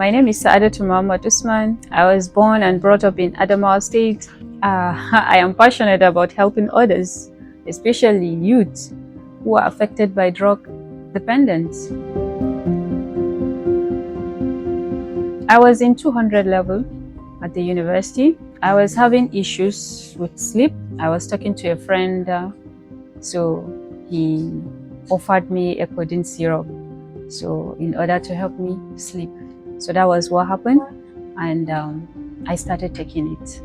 My name is Satumama. I was born and brought up in Adamawa State. I am passionate about helping others, especially youth who are affected by drug dependence. I was in 200 level at the university. I was having issues with sleep. I was talking to a friend, so he offered me a codeine syrup, so in order to help me sleep. So that was what happened, and I started taking it.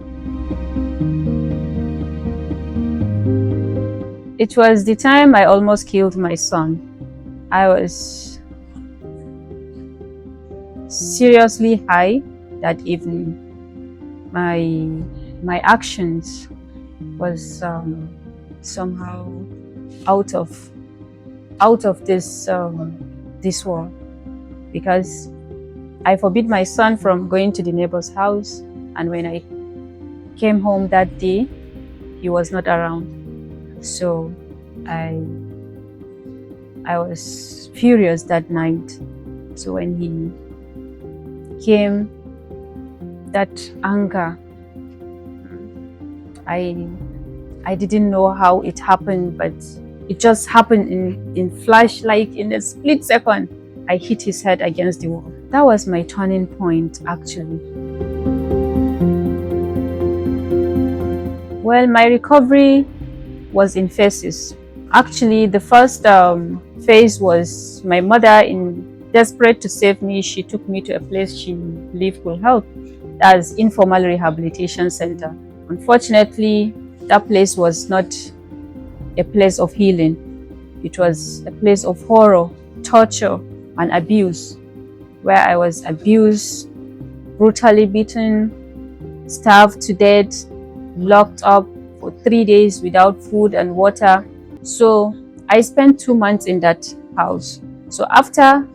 It was the time I almost killed my son. I was seriously high that evening. My actions was somehow out of this world, because I forbid my son from going to the neighbor's house, and when I came home that day, he was not around. So I was furious that night. So when he came, that anger, I didn't know how it happened, but it just happened in flash, like in a split second. I hit his head against the wall. That was my turning point, actually. Well, my recovery was in phases. Actually, the first phase was my mother, in desperate to save me, she took me to a place she believed could help. That's informal rehabilitation center. Unfortunately, that place was not a place of healing. It was a place of horror, torture, and abuse, where I was abused, brutally beaten, starved to death, locked up for 3 days without food and water. So I spent 2 months in that house. So after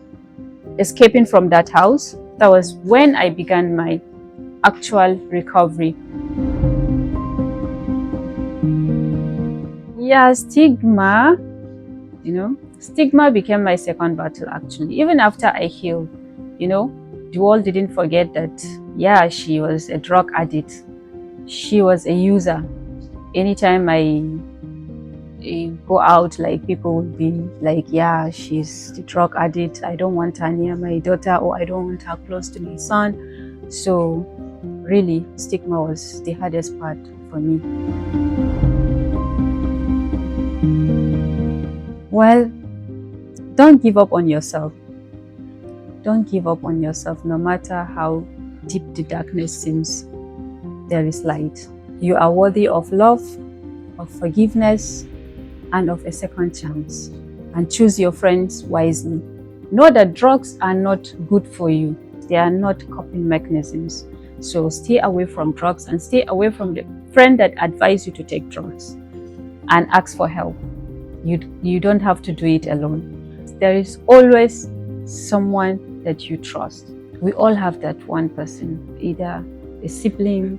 escaping from that house, that was when I began my actual recovery. Yeah, stigma, stigma became my second battle, actually. Even after I healed, the world didn't forget that, yeah, she was a drug addict. She was a user. Anytime I go out, like, people would be like, yeah, she's the drug addict. I don't want her near my daughter, or I don't want her close to my son. So really, stigma was the hardest part for me. Well, don't give up on yourself. Don't give up on yourself, no matter how deep the darkness seems. There is light. You are worthy of love, of forgiveness, and of a second chance. And choose your friends wisely. Know that drugs are not good for you. They are not coping mechanisms. So stay away from drugs, and stay away from the friend that advised you to take drugs, and ask for help. You don't have to do it alone. There is always someone that you trust. We all have that one person, either a sibling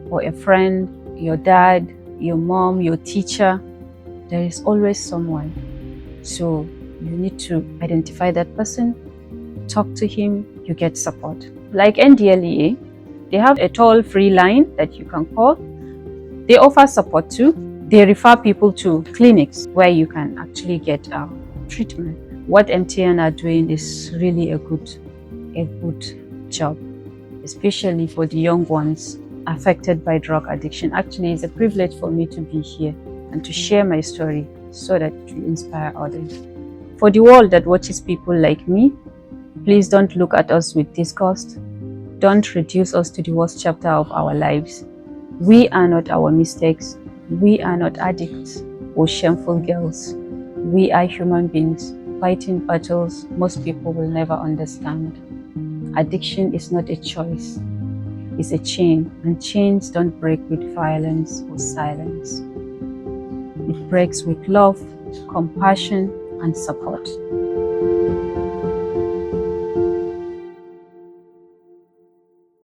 or a friend, your dad, your mom, your teacher. There is always someone. So you need to identify that person, talk to him, you get support. Like NDLEA, they have a toll-free line that you can call. They offer support too. They refer people to clinics where you can actually get treatment. What MTN are doing is really a good job, especially for the young ones affected by drug addiction. Actually, it's a privilege for me to be here and to share my story so that it will inspire others. For the world that watches people like me, please don't look at us with disgust. Don't reduce us to the worst chapter of our lives. We are not our mistakes. We are not addicts or shameful girls. We are human beings fighting battles most people will never understand. Addiction is not a choice. It's a chain, and chains don't break with violence or silence. It breaks with love, compassion, and support.